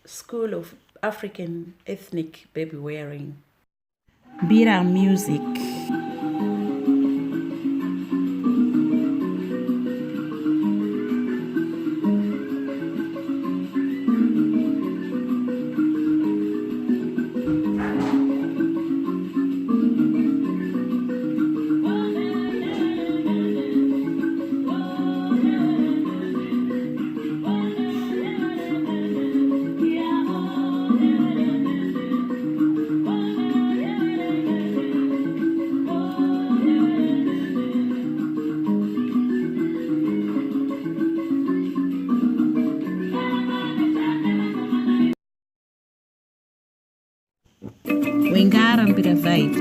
School of African ethnic baby wearing. Bira music. Wengara Bira vibe.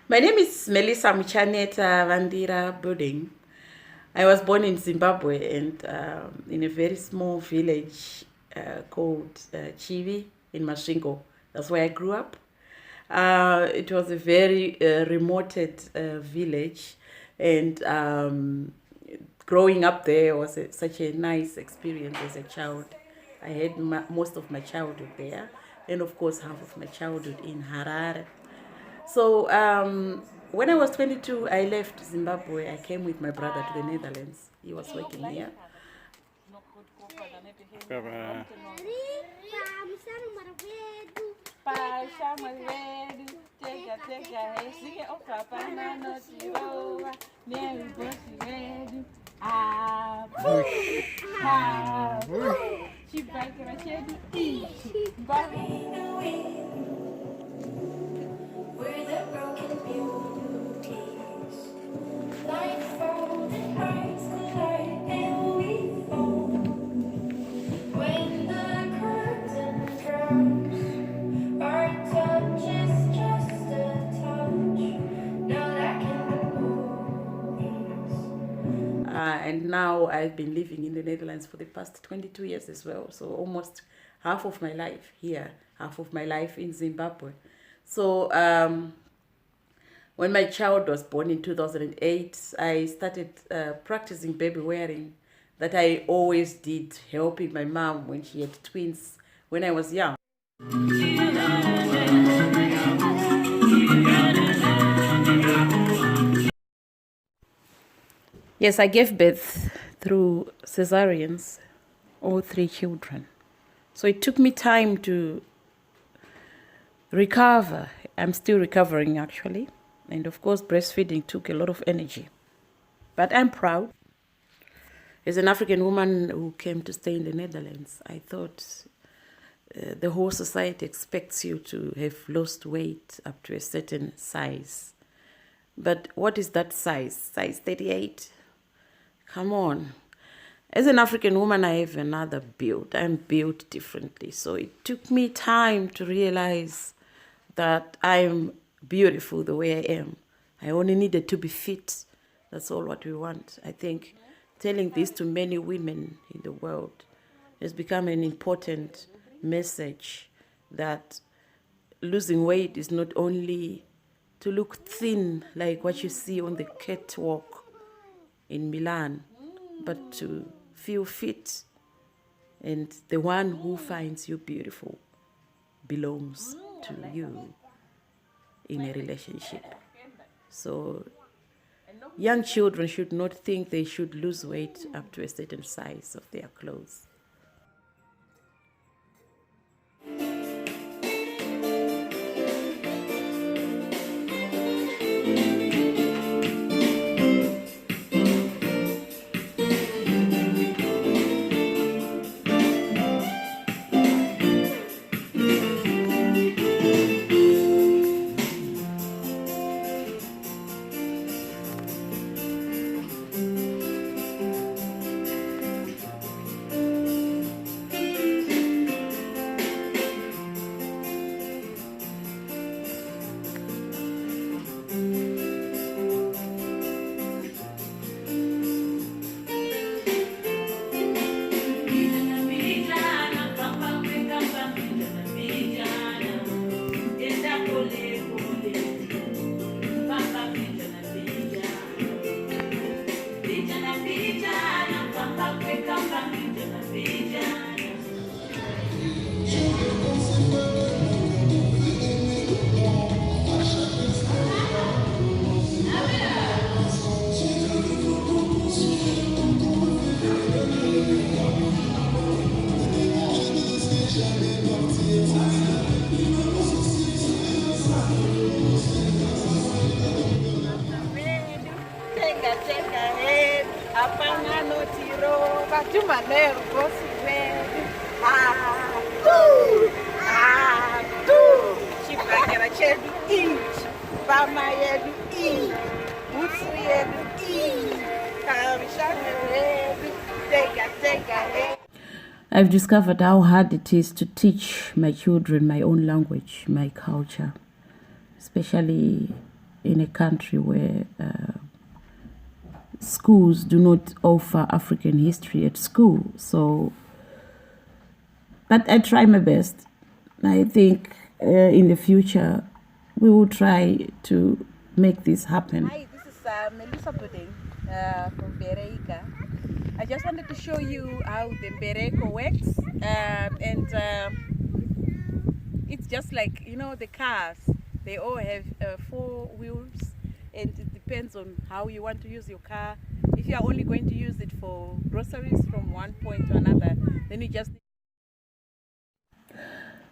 My name is Melissa Mchaneta Vandira Budding. I was born in Zimbabwe and in a very small village called Chivi in Masvingo. That's where I grew up. It was a very remoted village, and growing up there was such a nice experience as a child. I had most of my childhood there, and of course half of my childhood in Harare. So when I was 22, I left Zimbabwe. I came with my brother to the Netherlands. He was working here. And now I've been living in the Netherlands for the past 22 years as well. So almost half of my life here, half of my life in Zimbabwe. So when my child was born in 2008, I started practicing baby wearing that I always did, helping my mom when she had twins when I was young. Yes, I gave birth through cesareans, all 3 children. So it took me time to recover. I'm still recovering, actually. And of course, breastfeeding took a lot of energy. But I'm proud. As an African woman who came to stay in the Netherlands, I thought the whole society expects you to have lost weight up to a certain size. But what is that size? Size 38? Come on. As an African woman, I have another build. I'm built differently. So it took me time to realize that I'm beautiful the way I am. I only needed to be fit. That's all what we want. I think telling this to many women in the world has become an important message that losing weight is not only to look thin like what you see on the catwalk in Milan, but to feel fit. And the one who finds you beautiful belongs to you in a relationship. So young children should not think they should lose weight up to a certain size of their clothes. Juma nervous red. Ah, tu. Ah, tu. Chibakera chedu eat. Bama yedu eat. Utsu yedu eat. Kamishane yedu. Take a. I've discovered how hard it is to teach my children my own language, my culture, especially in a country where schools do not offer African history at school. So, but I try my best. I think in the future we will try to make this happen. Hi, this is Melissa Pudding from Bereika. I just wanted to show you how the Bereko works, and it's just like, you know, the cars, they all have 4 wheels, and it depends on how you want to use your car. If you are only going to use it for groceries from one point to another, then you just...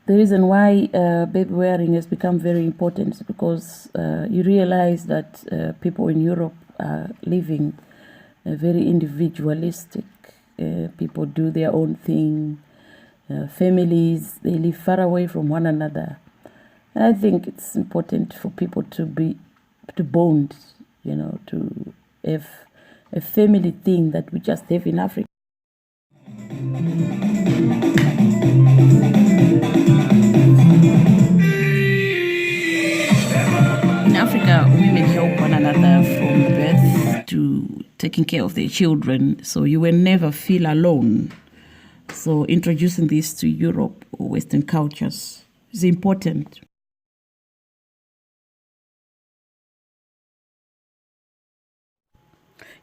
The reason why baby wearing has become very important is because you realize that people in Europe are living very individualistic. People do their own thing. Families, they live far away from one another. And I think it's important for people to bond, you know, to have a family thing that we just have in Africa. In Africa, women help one another from birth to taking care of their children, so you will never feel alone. So introducing this to Europe or Western cultures is important.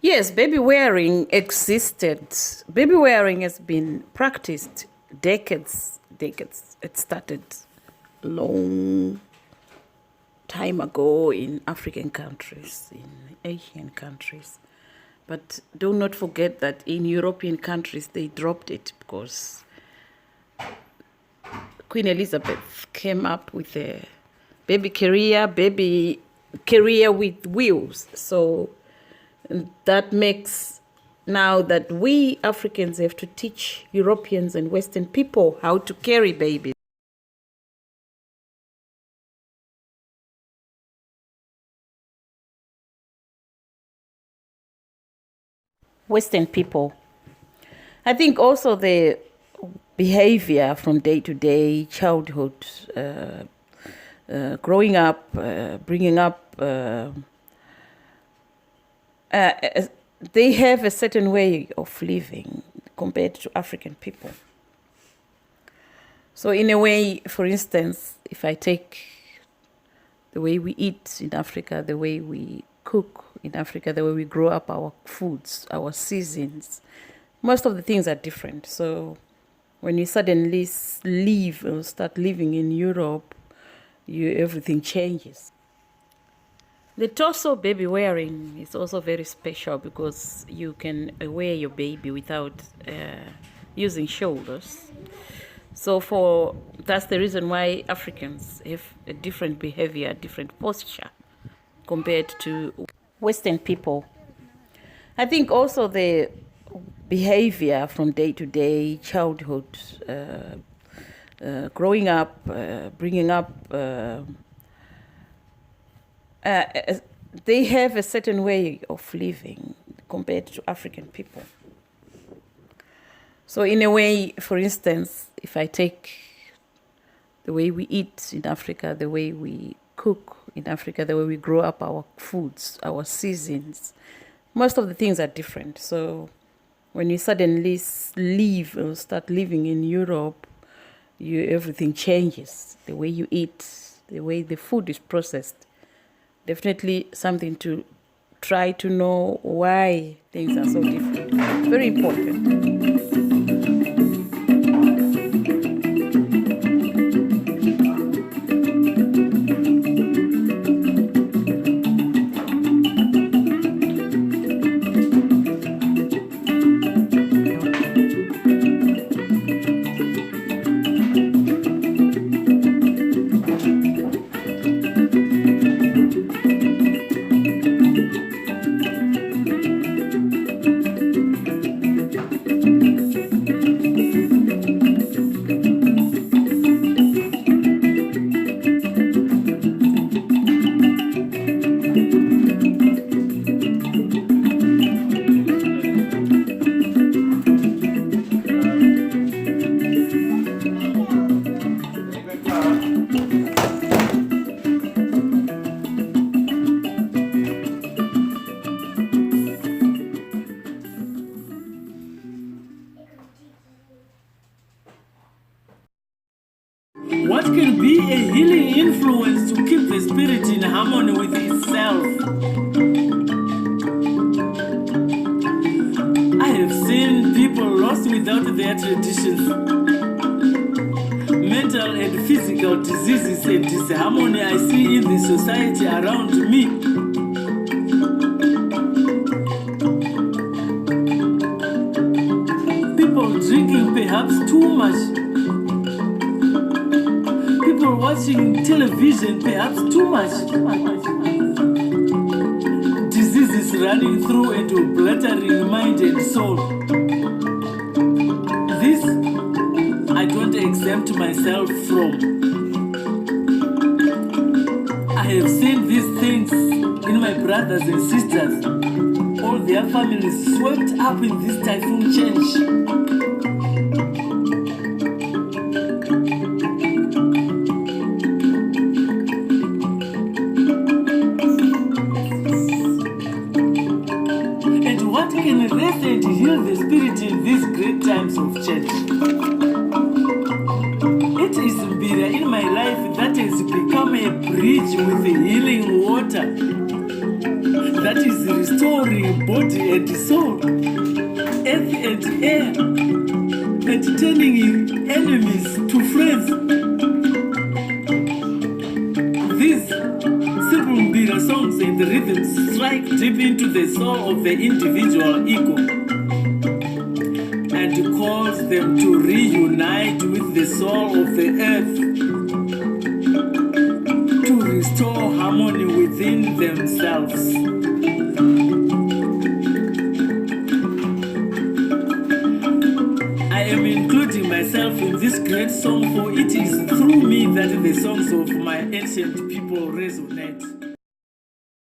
Yes, baby wearing existed. Baby wearing has been practiced decades. It started long time ago in African countries, in Asian countries. But do not forget that in European countries, they dropped it because Queen Elizabeth came up with a baby carrier with wheels. So that makes now that we Africans have to teach Europeans and Western people how to carry babies. Western people. I think also the behavior from day to day, childhood, growing up, bringing up, they have a certain way of living compared to African people. So in a way, for instance, if I take the way we eat in Africa, the way we cook in Africa, the way we grow up our foods, our seasons, most of the things are different. So when you suddenly leave or start living in Europe, everything changes. The torso baby wearing is also very special because you can wear your baby without using shoulders. So that's the reason why Africans have a different behavior, different posture compared to Western people. I think also the behavior from day to day, childhood, growing up, bringing up, they have a certain way of living compared to African people. So in a way, for instance, if I take the way we eat in Africa, the way we cook in Africa, the way we grow up our foods, our seasons, most of the things are different. So when you suddenly leave or start living in Europe, everything changes. The way you eat, the way the food is processed. Definitely something to try to know why things are so different. It's very important. their traditions. Mental and physical diseases and disharmony I see in the society around me. People drinking perhaps too much. People watching television perhaps too much. Diseases running through and obliterating mind and soul. This I don't exempt myself from. I have seen these things in my brothers and sisters. All their families swept up in this typhoon change. And what can rest and heal the spirit in these great times of change? It is Mbira in my life that has become a bridge with the healing water that is restoring body and soul, earth and air, and turning enemies to friends. These simple Mbira songs and rhythms strike deep into the soul of the individual ego and calls them to reunite with the soul of the earth, to restore harmony within themselves. I am including myself in this great song, for it is through me that the songs of my ancient people resonate.